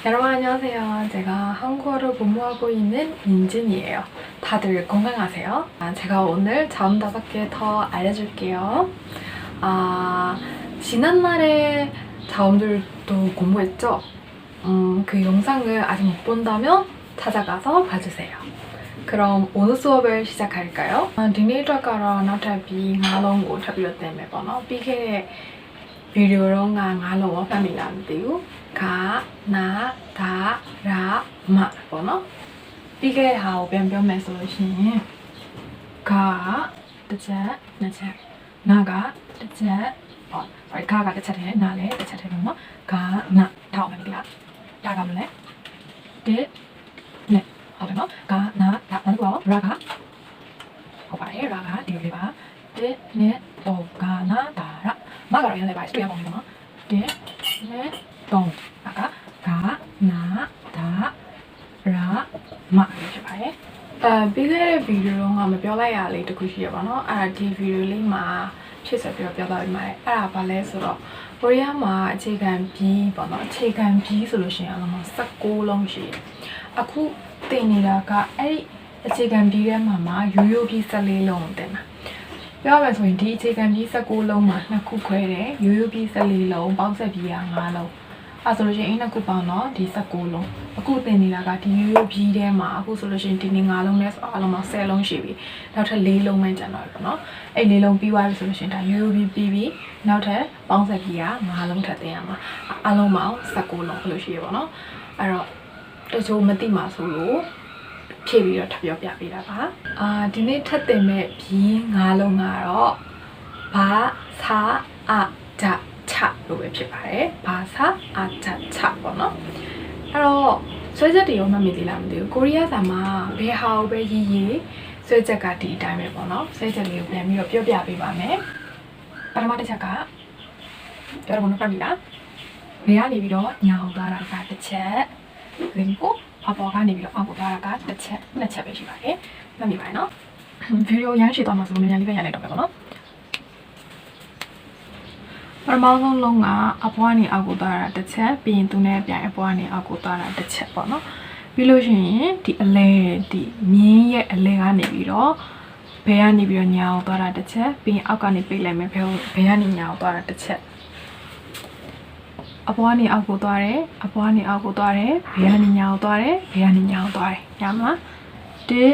여러분 안녕하세요. 제가 한국어를 공부하고 있는 민진이에요. 다들 건강하세요? 제가 오늘 자음 5개 더 알려줄게요. 지난날에 자음들도 공부했죠? 그 영상을 아직 못 본다면 찾아가서 봐주세요. 그럼 오늘 수업을 시작할까요? 디네이터가로 나타비 나롱고 타비로 때문에 번호 비게 비디오로 나롱고 파밀라미디우 가, 나, 다, 라, 마 번호 비게 하오 변변매 소리신 가, 뜻자, 나차 나가, 뜻자 가가 뜻자래 나래 뜻자래 번호 가, 나, 다오 변변 다가 볼래? 네, 네 하더너 가, 나, 다, 나누고 라가 오빠의 라가 뒤에 봐 네, 네, 또, 가, 나, 다, 라 마가로 연애 봐 스토리야 보면 네, 네, 또 아까 가, 나, 다, 라, 마 이렇게 봐요.ပြီးခဲ့တဲ့ဗီဒီယိုတော့ငါမပြောလိုက်ရလေးတစ်ခုရှိရပါတော့အဲ့ဒါဒီဗီဒီယိုလေးမှာဖြစ်ဆက်ပြီးတော့ပြောသွားပြီးမှအဲ့ဒါဘာလဲဆိုတော့ကိုရီးယားမှာအခြေခံပြီးပေါ့နော်အခြေခံပြီးဆိုလို့ရှိရင်အလုံး16လုံးရှိတယ်အခုတင်နေတာကအဲ့ဒီအခြေခံပြီးထဲမှာရိုးရိုးပြီး14လုံးတင်တာပြောရမယ်ဆိုရင်ဒီအခြေခံပြီး16လုံးမှာနှစ်ခုခွဲတယ်ရိုးရိုးပြီး14လုံးပေါင်းဆက်ပြီးက5လုံးအဲ့ဆိုလို့ရှိရင်နှစ်ခုပေါင်းတော့ဒီ16လုံးအခုတင်နေတာကဒီရိုးရိုးပြီးထဲမှာအခုဆိုလို့ရှိရင်ဒီနေ့5လုံးနဲ့ဆိုအားလုံးပေါင်း10လုံးရှိပြီနောက်ထပ်4လုံးပဲကျန်တော့ပြီပေါ့နော်အဲ့4လုံးပြီးသွားပြီဆိုလို့ရှိရင်ဒါရိုးရိုးပြီးပြီးနောက်ထပ်ပေါင်းဆက်ပြီးက5လုံးထပ်တင်ရမှာအားလုံးပေါင်း16လုံးလို့ရှိရပါတော့အဲ့တော့တချို့မသိမှာဆိုလို့ဖြည့်ပြီးတော့ထပ်ပြောပြပေးတာပါဒီနေ့ထပ်တင်မဲ့ပြီး5လုံးကတော့ဘာသာအကြချလို့ပဲဖြစ်ပါတယ်ဘာသာအကြချပေါ့နော်အဲ့တော့ဆွဲချက်တွေရောမှတ်မိသေးလားမသိဘူးကိုရီးယားစာမှာဘယ်ဟာကိုပဲရေးရေးဆွဲချက်ကဒီအတိုင်းပဲပေါ့နော်ဆွဲချက်လေးကိုပြန်ပြီးတော့ပြောပြပေးပါမယ်ပထမတစ်ချက်ကပြောရမလို့ပြပြီလားဘယ်ကနေပြီးတော့ညာအောင်သွားတာကတစ်ချက်그리고အပေါ်ကနေပြီးတော့အောက်ကိုသွားတာကတစ်ချက်နှစ်ချက်ပဲရှိပါတယ်မှတ်မိပါနော်ဗီဒီယိုရမ်းရှည်သွားမှာဆိုလို့မြန်လေးပဲရလိုက်တော့ပဲပေါ့နော်ပထမဆုံးလုံးကအပေါ်ကနေအောက်ကိုသွားတာတစ်ချက်ပြီးရင်သူနဲ့ပြန်အပေါ်ကနေအောက်ကိုသွားတာတစ်ချက်ပေါ့နော်ပြီးလို့ရှိရင်ဒီအလဲဒီမြင်းရဲ့အလဲကနေပြီးတော့ဘယ်ကနေပြီးတော့ညာအောင်သွားတာတစ်ချက်ပြီးရင်အောက်ကနေပိတ်လိုက်မယ်ဘယ်ကနေညာအောင်သွားတာတစ်ချက်အပေါ်ကနေအောက်ကိုသွားတယ်အပေါ်ကနေအောက်ကိုသွားတယ်ဘယ်ကနေညာအောင်သွားတယ်ဘယ်ကနေညာအောင်သွားတယ်ညာမလား1 2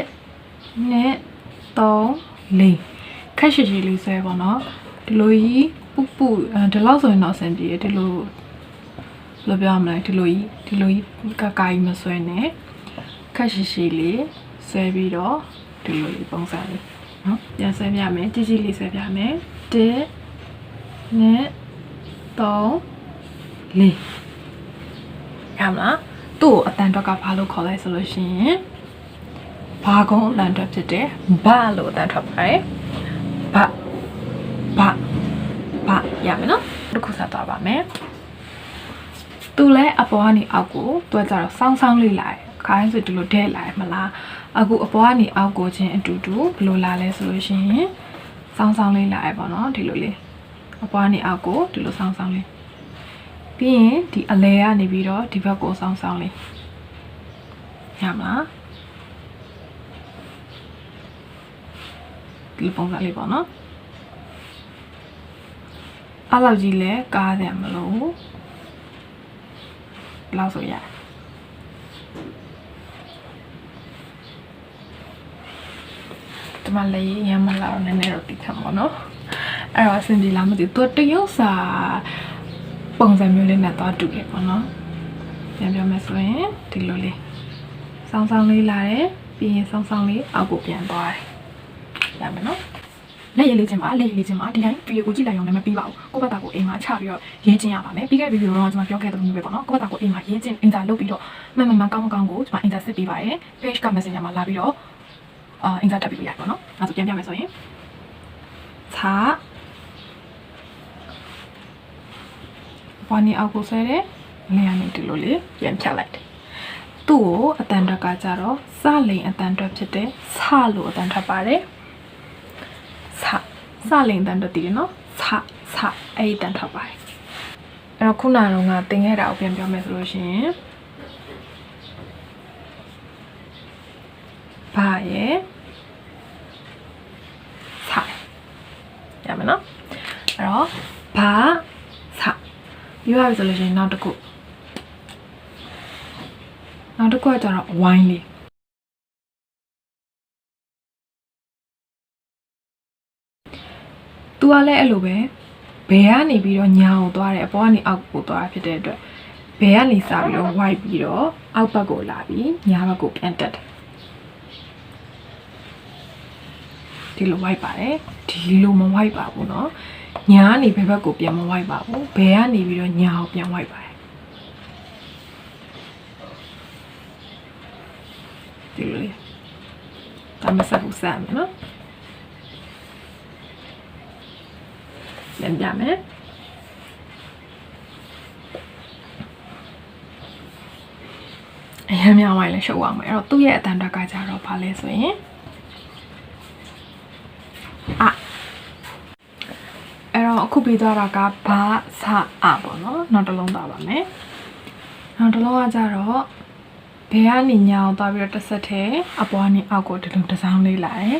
3 4ခက်ရှိရှိလေးဆွဲပေါ့နော်ဒီလိုကြီးပူဒီလောက်ဆိုရင်တော့အဆင်ပြေတယ်ဒီလိုဘယ်လိုပြောမလဲဒီလိုကြီးကကာကြီးမဆွဲနဲ့ခက်ရှိရှိလေးဆွဲပြီးတော့ဒီလိုလေးပုံစံလေးနော်ပြန်ဆွဲပြမယ်ကြီးကြီးလေးဆွဲပြမယ်1 2 3 4ရမလားသူ့အတန်တော့ကဘာလို့ခေါ်လဲဆိုလို့ရှိရင်ဘာကုန်းအတန်တော့ဖြစ်တယ်ဘာလို့အတန်ထွက်ပါတယ်ဘာရမယ်နော်တစ်ခုဆက်သွားပါမယ်သူလည်းအပေါ်ကနေအောက်ကိုသူကကြတော့စောင်းလေးလာတယ်ခိုင်းဆိုဒီလိုတဲ့လာမလားအခုအပေါ်ကနေအောက်ကိုချင်းအတူတူဘယ်လိုလာလဲဆိုလို့ရှိရင်စောင်းလေးလာရပေါ့နော်ဒီလိုလေးအပေါ်ကနေအောက်ကိုဒီလိုစောင်းလေးပြီးရင်ဒီအလဲကနေပြီးတော့ဒီဘက်ကိုစောင်းလေးရမလားဒီပုံစံလေးပေါ့နော်အဲ့လောက်ကြီးလဲကားတယ်မလို့ဘယ်လောက်ဆိုရဒီမှာလေရမ်းမလာတော့နည်းနည်းတော့တိခတ်ပါတော့အဲ့တော့အဆင်ပြေလားမသိဘူးသူတရုတ်စာပုံစံမျိုးလေးနဲ့တော့တူတယ်ပေါ့နော်ပြန်ပြောမယ်ဆိုရင်ဒီလိုလေးစောင်းလေးလာတယ်ပြီးရင်စောင်းလေးအောက်ကိုပြန်သွားတယ်ရမယ်နော်လက်ရည်လေးချင်းပါဒီတိုင်းဗီဒီယိုကိုကြည့်လိုက်အောင်လည်းမပြီးပါဘူးကိုယ့်ဘက်ကကိုအိမ်မှာချပြီးတော့ရေးချင်းရပါမယ်ပြီးခဲ့ဗီဒီယိုတော့ကျွန်မပြောခဲ့တဲ့မျိုးပဲပေါ့နော်ကိုယ့်ဘက်ကကိုအိမ်မှာရေးချင်းအင်တာလုပ်ပြီးတော့မှန်ကောင်းကိုကျွန်မအင်တာစစ်ပေးပါရယ် page က messenger မှာလာပြီးတော့အင်တာတက်ပြီးရပါတော့နော်အဲ့ဒါဆိုပြန်ပြမယ်ဆိုရင်သာဘာနီအောက်ကိုဆွဲတယ်လေယာဉ်နဲ့ဒီလိုလေးပြန်ဖြတ်လိုက်တယ်သူ့ကိုအတန်တွက်ကကြတော့စလိန်အတန်တွက်ဖြစ်တဲ့ဆလို့အတန်ထွက်ပါတယ်စလိန်တန်တွက်တည်တယ်နော်ဆအဲ့ဒီတန်ထွက်ပါတယ်အဲ့တော့ခုနကတော့ငါသင်ခဲ့တာကိုပြန်ပြောမယ်ဆိုလို့ရှိရင် 바에 사 야면어 그럼 바 사 이거 하면서 이제နောက်တစ်ခုကကျတော့ wine လေးသူကလည်းအဲ့လိုပဲဘယ်ကနေပြီးတော့ညာကိုသွားတယ်အပေါ်ကနေအောက်ကိုသွားတာဖြစ်တဲ့အတွက်ဘယ်ကနေစပြီးတော့ white ပြီးတော့အောက်ဘက်ကိုလာပြီးညာဘက်ကိုပြန်တက်တယ်ဒီလို white ပါတယ်ဒီလိုမ white ပါဘူးเนาะညာကနေဘယ်ဘက်ကိုပြန်မ white ပါဘူးဘယ်ကနေပြီးတော့ညာကိုပြန် white ပါတယ်ဒီလိုလေးဒါမှဆက်ဖို့စမ်းမယ်เนาะပြန်ပြမယ်အရင်မြောင်းဝိုင်းလဲရှုပ်အောင်မယ်အဲ့တော့သူ့ရဲ့အတန်တက်ကကြတော့ဘာလဲဆိုရင်အဲ့တော့အခုပြီးသွားတာကဘာစအပေါ့နော်နောက်တစ်လုံးသွားပါမယ်နောက်တစ်လုံးကကြတော့ဘယ်ကနေညာအောင်သွားပြီးတော့တစ်ဆက်ထဲအပေါ်ကနေအောက်ကိုဒီလိုတစ်စောင်းလေးလာတယ်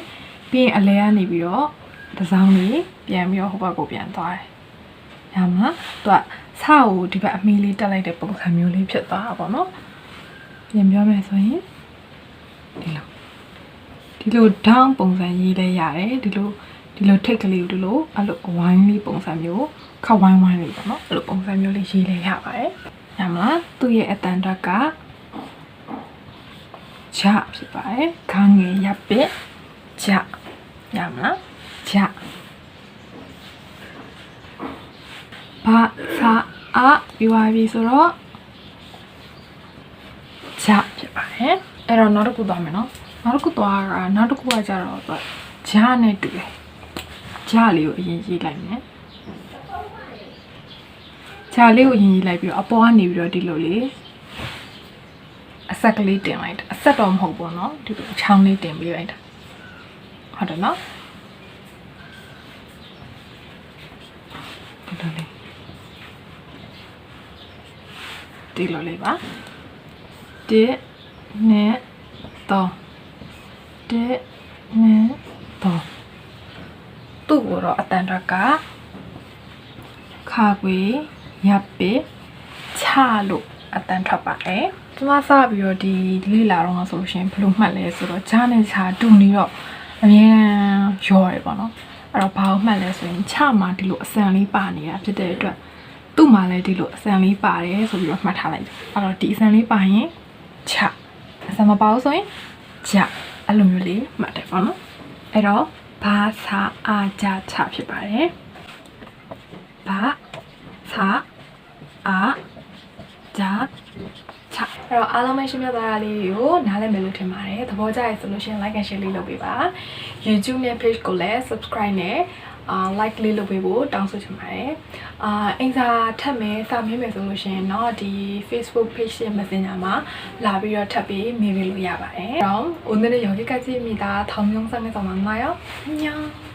ပြီးရင်အလဲကနေပြီးတော့တစ်စောင်းလေးပြန်ပြီးတော့ဟိုဘက်ကိုပြန်သွားတယ်။ညာမှာသူကစကိုဒီဘက်အမီလေးတက်လိုက်တဲ့ပုံစံမျိုးလေးဖြစ်သွားတာပေါ့နော်။ပြန်ပြောမယ်ဆိုရင်ဒီလို down ပုံစံရေးလဲရတယ်ဒီလိုထိတ်ကလေးကိုဒီလိုအဲ့လိုဝိုင်းလေးပုံစံမျိုးခောက်ဝိုင်းလေးပေါ့နော်အဲ့လိုပုံစံမျိုးလေးရေးလဲရပါတယ်။ညာမှာသူ့ရဲ့အတန်တက်ကဂျဖြစ်ပါတယ်။ခေါင်းငယ်ရပ်ပစ်ဂျညာမှာဂျဘာသာအပြောရပြီဆိုတော့ဂျဖြစ်ပါတယ်အဲ့တော့နောက်တစ်ခုသွားမယ်နော်နောက်တစ်ခုသွားတာနောက်တစ်ခုကကြတော့ဂျနဲ့တူတယ်ဂျလေးကိုအရင်ရေးလိုက်မယ်ဂျလေးကိုအရင်ရေးလိုက်ပြီးတော့အပေါ်ကနေပြီးတော့ဒီလိုလေးအဆက်ကလေးတင်လိုက်တာအဆက်တော့မဟုတ်ဘူးနော်ဒီလိုချောင်းလေးတင်ပေးလိုက်တာဟုတ်တယ်နော်ဒီလိုလေးပါ1 2 3 1 2 3သူ့ကိုတော့အတန်တက်ကခါခွေရပ်ပစ်ချလို့အတန်ထွက်ပါတယ်ကျွန်မစပြီးတော့ဒီလေးလာတော့ဆိုလို့ရှိရင်ဘယ်လိုမှတ်လဲဆိုတော့ဂျာနဲ့ချာတူနေတော့အမြဲရောရဲပေါ့နော်အဲ့တော့ဘာလို့မှတ်လဲဆိုရင်ချမှာဒီလိုအစံလေးပါနေတာဖြစ်တဲ့အတွက်သူ့မှာလည်းဒီလိုအစံလေးပါတယ်ဆိုပြီးတော့မှတ်ထားလိုက်တယ်အဲ့တော့ဒီအစံလေးပါရင်ချအစံမပါဘူးဆိုရင်ဂျအဲ့လိုမျိုးလေးမှတ်တယ်ပေါ့နော်အဲ့တော့ဘာသာအားကြချဖြစ်ပါတယ်ဘာသာအားကြချအဲ့တော့အားလုံးပဲရှင်းပြသွားတာလေးကိုနားလည်မယ်လို့ထင်ပါတယ်သဘောကျရဆိုလို့ရှိရင် like and share လေးလုပ်ပေးပါ YouTube နဲ့ page ကိုလည်း subscribe နဲ့like လေးလုပ်ပေးဖို့တောင်းဆိုချင်ပါတယ်အင်စာထပ်မယ်စာမေးမယ်ဆိုလို့ရှိရင်เนาะဒီ Facebook page ရဲ့ Messenger မှာလာပြီးတော့ထပ်ပြီးမေးလို့ရပါတယ်그럼 오늘은 여기까지입니다 다음 영상에서 만나요 안녕